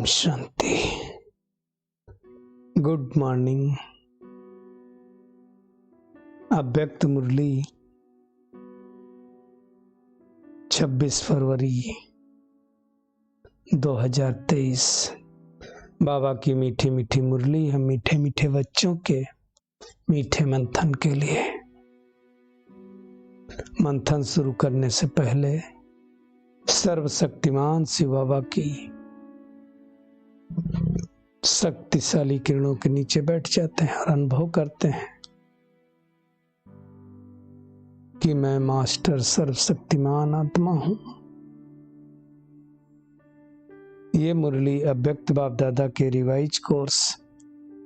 Om Shanti. Good morning. अव्यक्त मुरली 26 फरवरी 2023। बाबा की मीठी मीठी मुरली हम मीठे मीठे बच्चों के मीठे मंथन के लिए। मंथन शुरू करने से पहले सर्वशक्तिमान शिव बाबा की शक्तिशाली किरणों के नीचे बैठ जाते हैं और अनुभव करते हैं कि मैं मास्टर सर्वशक्तिमान आत्मा हूं। ये मुरली अव्यक्त बाप दादा के रिवाइज कोर्स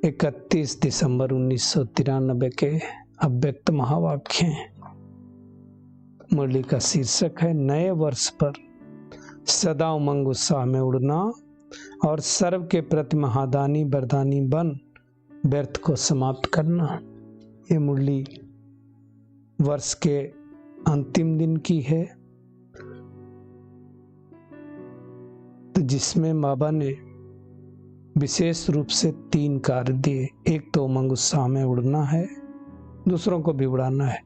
31 दिसंबर 1993 के अव्यक्त महावाक्य हैं। मुरली का शीर्षक है नए वर्ष पर सदा उमंग उत्साह में उड़ना और सर्व के प्रति महादानी वरदानी बन व्यर्थ को समाप्त करना। ये मुरली वर्ष के अंतिम दिन की है, तो जिसमें बाबा ने विशेष रूप से 3 कार्य दिए। एक तो उमंग उत्साह में उड़ना है, दूसरों को भी उड़ाना है,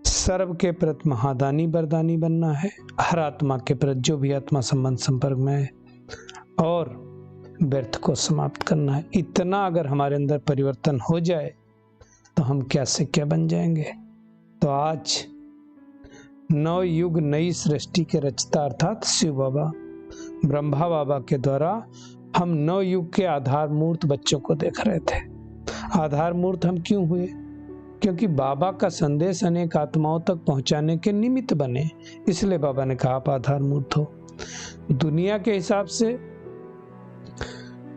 सर्व के प्रति महादानी वरदानी बनना है, हर आत्मा के प्रति जो भी आत्मा संबंध संपर्क में है, और व्यर्थ को समाप्त करना है। इतना अगर हमारे अंदर परिवर्तन हो जाए तो हम क्या से क्या बन जाएंगे। तो आज नव युग नई सृष्टि के रचता अर्थात शिव बाबा ब्रह्मा बाबा के द्वारा हम नव युग के आधार मूर्त बच्चों को देख रहे थे। आधार मूर्त हम क्यों हुए? क्योंकि बाबा का संदेश अनेक आत्माओं तक पहुंचाने के निमित्त बने, इसलिए बाबा ने कहा आप आधार मूर्त हो। दुनिया के हिसाब से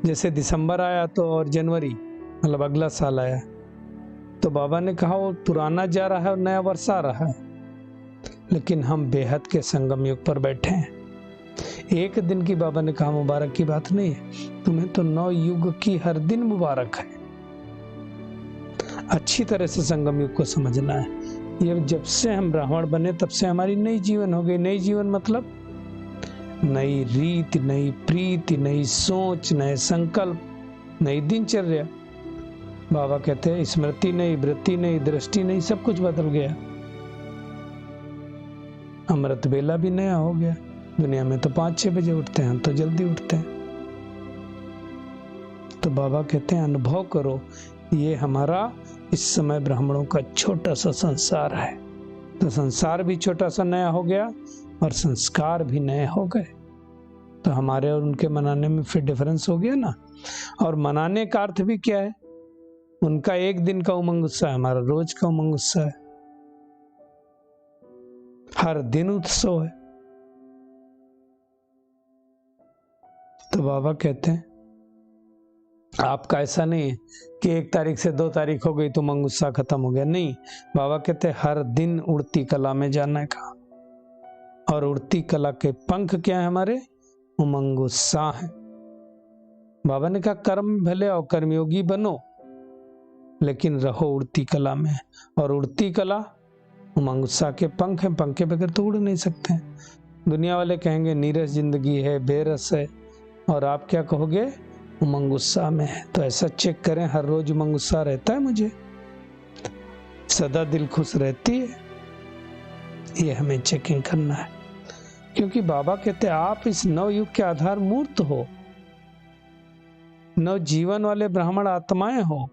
जैसे दिसंबर आया तो और जनवरी मतलब अगला साल आया, तो बाबा ने कहा वो पुराना जा रहा है और नया वर्ष आ रहा है। लेकिन हम बेहद के संगम युग पर बैठे हैं। एक दिन की बाबा ने कहा मुबारक की बात नहीं है, तुम्हें तो 9 युग की हर दिन मुबारक है। अच्छी तरह से संगम युग को समझना है। ये जब से हम ब्राह्मण बने तब से हमारी नई जीवन हो गई। नई जीवन मतलब नई रीति, नई प्रीति, नई सोच, नए संकल्प, नई दिनचर्या। बाबा कहते हैं स्मृति नई, वृत्ति नई, दृष्टि नई, सब कुछ बदल गया। अमृत बेला भी नया हो गया। दुनिया में तो 5-6 बजे उठते हैं, हम तो जल्दी उठते हैं। तो बाबा कहते हैं अनुभव करो, ये हमारा इस समय ब्राह्मणों का छोटा सा संसार है। तो संसार भी छोटा सा नया हो गया और संस्कार भी नए हो गए। तो हमारे और उनके मनाने में फिर डिफरेंस हो गया ना। और मनाने का अर्थ भी क्या है? उनका एक दिन का उमंग उत्साह, हमारा रोज का उमंग उत्साह है। हर दिन उत्सव है। तो बाबा कहते हैं आपका ऐसा नहीं है कि 1 तारीख से 2 तारीख हो गई तो उमंग उत्साह खत्म हो गया। नहीं, बाबा कहते हैं हर दिन उड़ती कला में जाने का। और उड़ती कला के पंख क्या है हमारे? उमंग उत्साह है। बाबा ने कहा कर्म भले और कर्मयोगी बनो, लेकिन रहो उड़ती कला में। और उड़ती कला उमंग उत्साह के पंख हैं। पंख के बगैर तो उड़ नहीं सकते हैं। दुनिया वाले कहेंगे नीरस जिंदगी है, बेरस है, और आप क्या कहोगे? उमंग उत्साह में है। तो ऐसा चेक करें, हर रोज उमंग उत्साह रहता है मुझे, सदा दिल खुश रहती है, ये हमें चेकिंग करना है। क्योंकि बाबा कहते हैं आप इस नव युग के आधार मूर्त हो, नव जीवन वाले ब्राह्मण आत्माएं हो।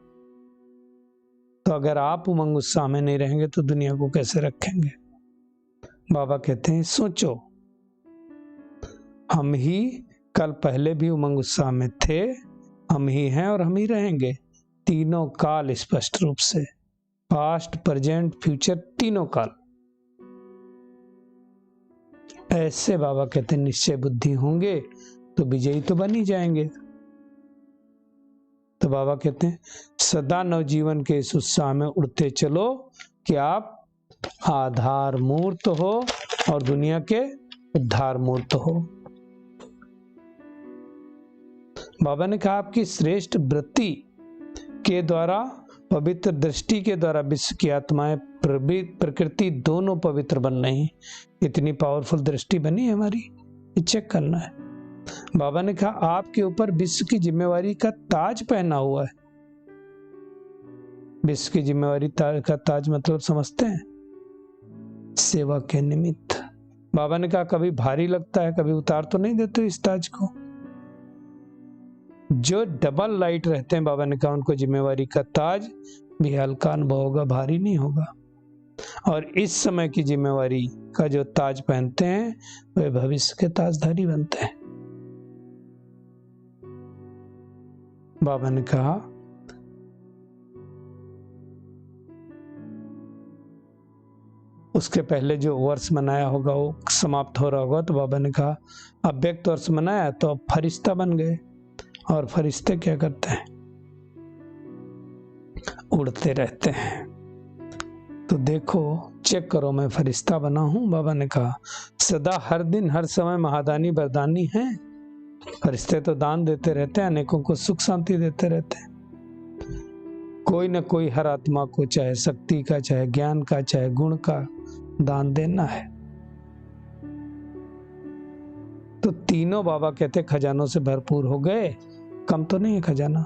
तो अगर आप उमंग उत्साह में नहीं रहेंगे तो दुनिया को कैसे रखेंगे? बाबा कहते हैं सोचो, हम ही कल पहले भी उमंग उत्साह में थे, हम ही हैं और हम ही रहेंगे। तीनों काल स्पष्ट रूप से, पास्ट, प्रेजेंट, फ्यूचर, तीनों काल। ऐसे बाबा कहते हैं निश्चय बुद्धि होंगे तो विजयी तो बन ही जाएंगे। तो बाबा कहते हैं सदा नवजीवन के इस उत्साह में उड़ते चलो कि आप आधार मूर्त हो और दुनिया के उद्धार मूर्त हो। बाबा ने कहा आपकी श्रेष्ठ वृत्ति के द्वारा, पवित्र दृष्टि के द्वारा विश्व की आत्माएं, प्रकृति दोनों पवित्र बन रही। इतनी पावरफुल दृष्टि बनी है हमारी, ये चेक करना है। बाबा ने कहा आपके ऊपर विश्व की जिम्मेवारी का ताज पहना हुआ है। विश्व की जिम्मेवारी का ताज मतलब समझते हैं? सेवा के निमित्त। बाबा ने कहा कभी भारी लगता है, कभी उतार तो नहीं देते इस ताज को? जो डबल लाइट रहते हैं, बाबा ने कहा उनको जिम्मेवारी का ताज भी हल्का अनुभव होगा, भारी नहीं होगा। और इस समय की जिम्मेवारी का जो ताज पहनते हैं वे भविष्य के ताजधारी बनते हैं। बाबा ने कहा उसके पहले जो वर्ष मनाया होगा वो समाप्त हो रहा होगा, तो बाबा ने कहा अव्यक्त वर्ष मनाया तो अब फरिश्ता बन गए। और फरिश्ते क्या करते हैं? उड़ते रहते हैं। तो देखो, चेक करो, मैं फरिश्ता बना हूं। बाबा ने कहा सदा हर दिन हर समय महादानी वरदानी हैं। फरिश्ते तो दान देते रहते हैं, अनेकों को सुख शांति देते रहते हैं। कोई न कोई हर आत्मा को चाहे शक्ति का, चाहे ज्ञान का, चाहे गुण का दान देना है। तो तीनों बाबा कहते खजानों से भरपूर हो गए, कम तो नहीं है खजाना।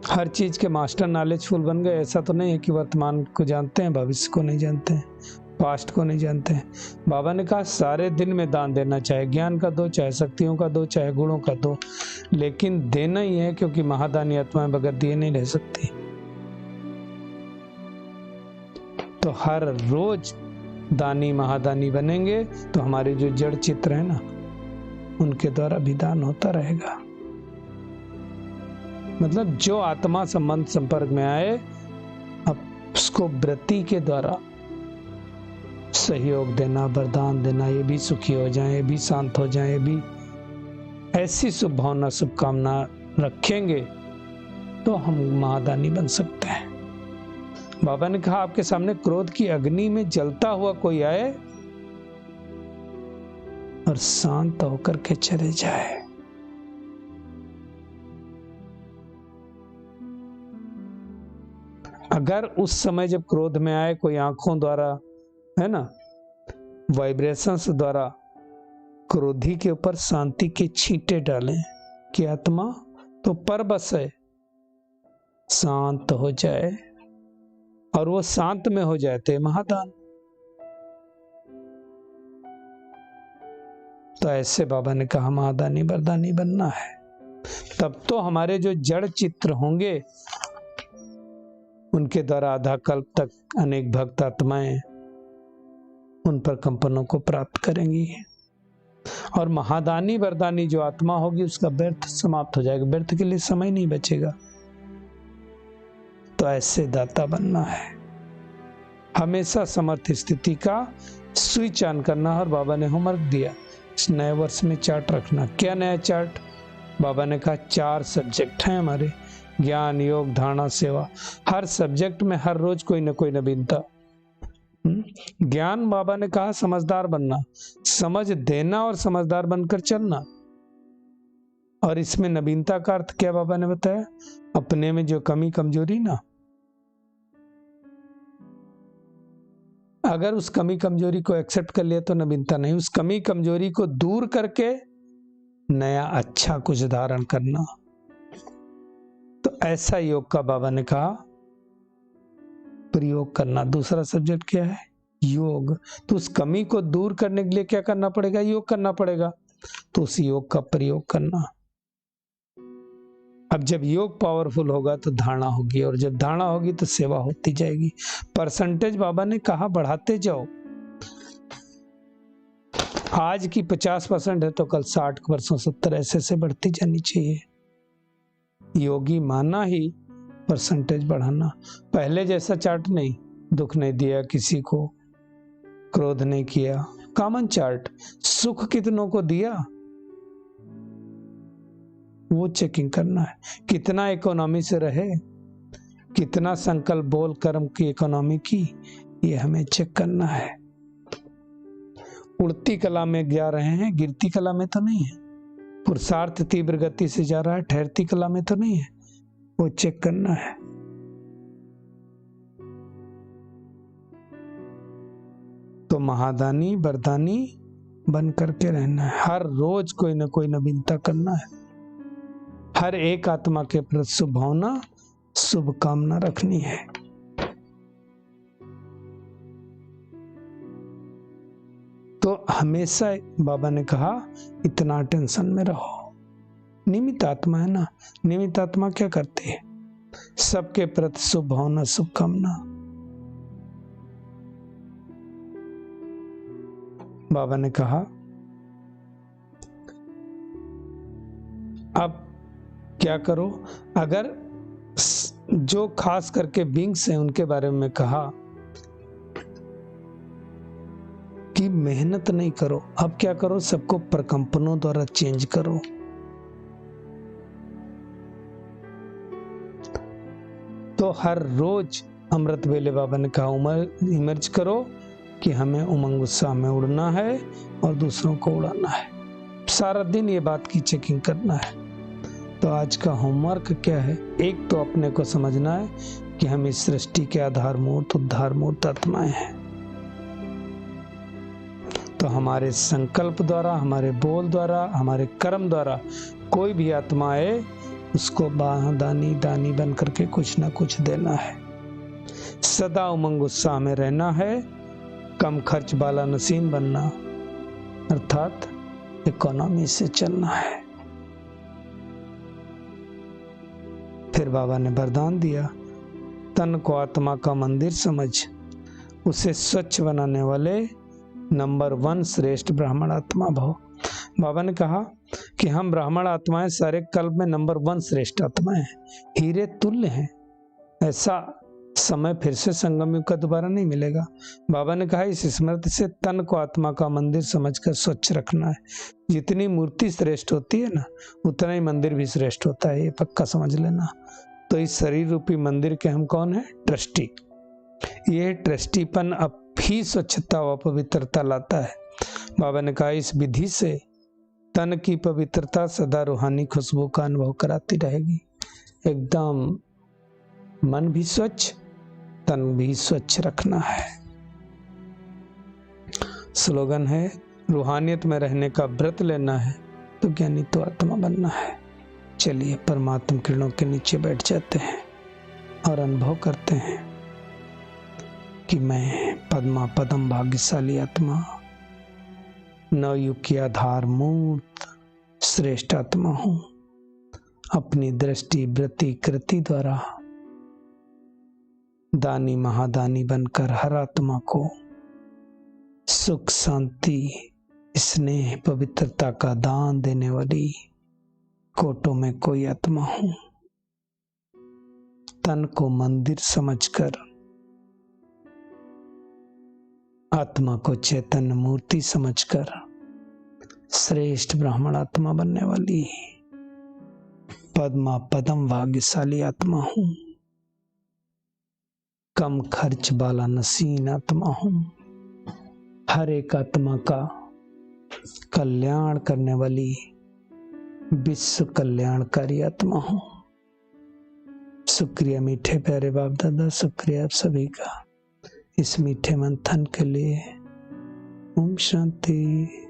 हर चीज के मास्टर नॉलेजफुल बन गए। ऐसा तो नहीं है कि वर्तमान को जानते हैं, भविष्य को नहीं जानते हैं, पास्ट को नहीं जानते हैं। बाबा ने कहा सारे दिन में दान देना, चाहे ज्ञान का दो, चाहे शक्तियों का दो, चाहे गुणों का दो, लेकिन देना ही है, क्योंकि महादानी आत्माएं बगैर दिए नहीं रह सकती। तो हर रोज दानी महादानी बनेंगे तो हमारे जो जड़ चित्र है ना, उनके द्वारा भी दान होता रहेगा। मतलब जो आत्मा संबंध संपर्क में आए, अब उसको वृत्ति के द्वारा सहयोग देना, वरदान देना, ये भी सुखी हो जाए, ये भी शांत हो जाए, ये भी ऐसी शुभ भावना शुभकामना रखेंगे तो हम महादानी बन सकते हैं। बाबा ने कहा आपके सामने क्रोध की अग्नि में जलता हुआ कोई आए और शांत होकर के चले जाए। अगर उस समय जब क्रोध में आए कोई आंखों द्वारा, है ना, वाइब्रेशंस द्वारा क्रोधी के ऊपर शांति के छींटे डालें कि आत्मा तो पर बस है, शांत हो जाए, और वो शांत में हो जाते महादान। तो ऐसे बाबा ने कहा महादानी वरदानी बनना है। तब तो हमारे जो जड़ चित्र होंगे उनके द्वारा आधा कल्प तक अनेक भक्त आत्माएं उन पर कंपनों को प्राप्त करेंगी, और महादानी वरदानी जो आत्मा होगी उसका व्यर्थ समाप्त हो जाएगा, व्यर्थ के लिए समय नहीं बचेगा। तो ऐसे दाता बनना है, हमेशा समर्थ स्थिति का स्विच ऑन करना। और बाबा ने होमवर्क दिया, इस नए वर्ष में चार्ट रखना। क्या नया चार्ट? बाबा ने कहा 4 सब्जेक्ट हैं हमारे, ज्ञान, योग, धारणा, सेवा। हर सब्जेक्ट में हर रोज कोई ना कोई नवीनता। ज्ञान, बाबा ने कहा समझदार बनना, समझ देना और समझदार बनकर चलना। और इसमें नवीनता का अर्थ क्या बाबा ने बताया? अपने में जो कमी कमजोरी ना, अगर उस कमी कमजोरी को एक्सेप्ट कर लिया तो नवीनता नहीं, उस कमी कमजोरी को दूर करके नया अच्छा कुछ धारण करना। तो ऐसा योग का बाबा ने कहा प्रयोग करना। दूसरा सब्जेक्ट क्या है? योग। तो उस कमी को दूर करने के लिए क्या करना पड़ेगा? योग करना पड़ेगा। तो उस योग का प्रयोग करना। अब जब योग पावरफुल होगा तो धारणा होगी, और जब धारणा होगी तो सेवा होती जाएगी। परसेंटेज बाबा ने कहा बढ़ाते जाओ। आज की 50% है तो कल 60%, 70, ऐसे बढ़ती जानी चाहिए। योगी माना ही परसेंटेज बढ़ाना। पहले जैसा चार्ट नहीं, दुख नहीं दिया किसी को, क्रोध नहीं किया, कॉमन चार्ट। सुख कितनों को दिया वो चेकिंग करना है। कितना इकोनॉमी से रहे, कितना संकल्प बोल कर्म की इकोनॉमी की, ये हमें चेक करना है। उड़ती कला में जा रहे हैं, गिरती कला में तो नहीं है। पुरुषार्थ तीव्र गति से जा रहा है, ठहरती कला में तो नहीं है, वो चेक करना है। तो महादानी वरदानी बन करके रहना है, हर रोज कोई ना कोई नवीनता करना है, हर एक आत्मा के प्रति शुभ भावना, शुभ कामना रखनी है। तो हमेशा बाबा ने कहा इतना टेंशन में रहो। निमित्त आत्मा है ना, निमित्त आत्मा क्या करती है? सबके प्रति शुभ भावना, शुभकामना। बाबा ने कहा अब क्या करो, अगर जो खास करके विंग्स हैं उनके बारे में कहा कि मेहनत नहीं करो, अब क्या करो, सबको प्रकंपनों द्वारा चेंज करो। तो हर रोज अमृत वेले बाबा ने कहा इमर्ज करो कि हमें उमंग उत्साह में उड़ना है और दूसरों को उड़ाना है। सारा दिन ये बात की चेकिंग करना है। तो आज का होमवर्क क्या है? एक तो अपने को समझना है कि हम इस सृष्टि के आधार मूर्त, उद्धार मूर्त आत्माएं हैं। तो हमारे संकल्प द्वारा, हमारे बोल द्वारा, हमारे कर्म द्वारा कोई भी आत्मा आए उसको दानी दानी बन करके कुछ ना कुछ देना है। सदा उमंग उत्साह में रहना है, कम खर्च वाला नसीन बनना, अर्थात इकोनॉमी से चलना है। फिर बाबा ने वरदान दिया, तन को आत्मा का मंदिर समझ, उसे स्वच्छ बनाने वाले नंबर 1 श्रेष्ठ ब्राह्मण आत्मा भव। बाबा ने कहा कि हम ब्राह्मण आत्माएं सारे कल्प में नंबर 1 श्रेष्ठ आत्माएं हैं, हीरे तुल्य हैं। ऐसा समय फिर से संगम युग का दोबारा नहीं मिलेगा। बाबा ने कहा इस स्मृति से तन को आत्मा का मंदिर समझकर स्वच्छ रखना है। जितनी मूर्ति श्रेष्ठ होती है ना, उतना ही मंदिर भी श्रेष्ठ होता है, ये पक्का समझ लेना। तो इस शरीर रूपी मंदिर के हम कौन है? ट्रस्टी। ये ट्रस्टीपन अब भी स्वच्छता व पवित्रता लाता है। बाबा ने कहा इस विधि से तन की पवित्रता सदा रूहानी खुशबू का अनुभव कराती रहेगी। एकदम मन भी स्वच्छ, तन भी स्वच्छ रखना है। स्लोगन है, रूहानियत में रहने का व्रत लेना है तो ज्ञानी तो आत्मा बनना है। चलिए परमात्मा किरणों के नीचे बैठ जाते हैं और अनुभव करते हैं कि मैं पद्मा पदम भाग्यशाली आत्मा, नवयुग की आधार मूर्त श्रेष्ठ आत्मा हूं। अपनी दृष्टि वृत्ति कृति द्वारा दानी महादानी बनकर हर आत्मा को सुख शांति स्नेह पवित्रता का दान देने वाली कोटों में कोई आत्मा हूं। तन को मंदिर समझकर आत्मा को चैतन्य मूर्ति समझकर श्रेष्ठ ब्राह्मण आत्मा बनने वाली पद्मा पदम भाग्यशाली आत्मा हूं। कम खर्च वाला नसीन आत्मा हूं। हर एक आत्मा का कल्याण करने वाली विश्व कल्याणकारी आत्मा हूं। शुक्रिया मीठे प्यारे बाप दादा, शुक्रिया आप सभी का इस मीठे मंथन के लिए। ओम शांति।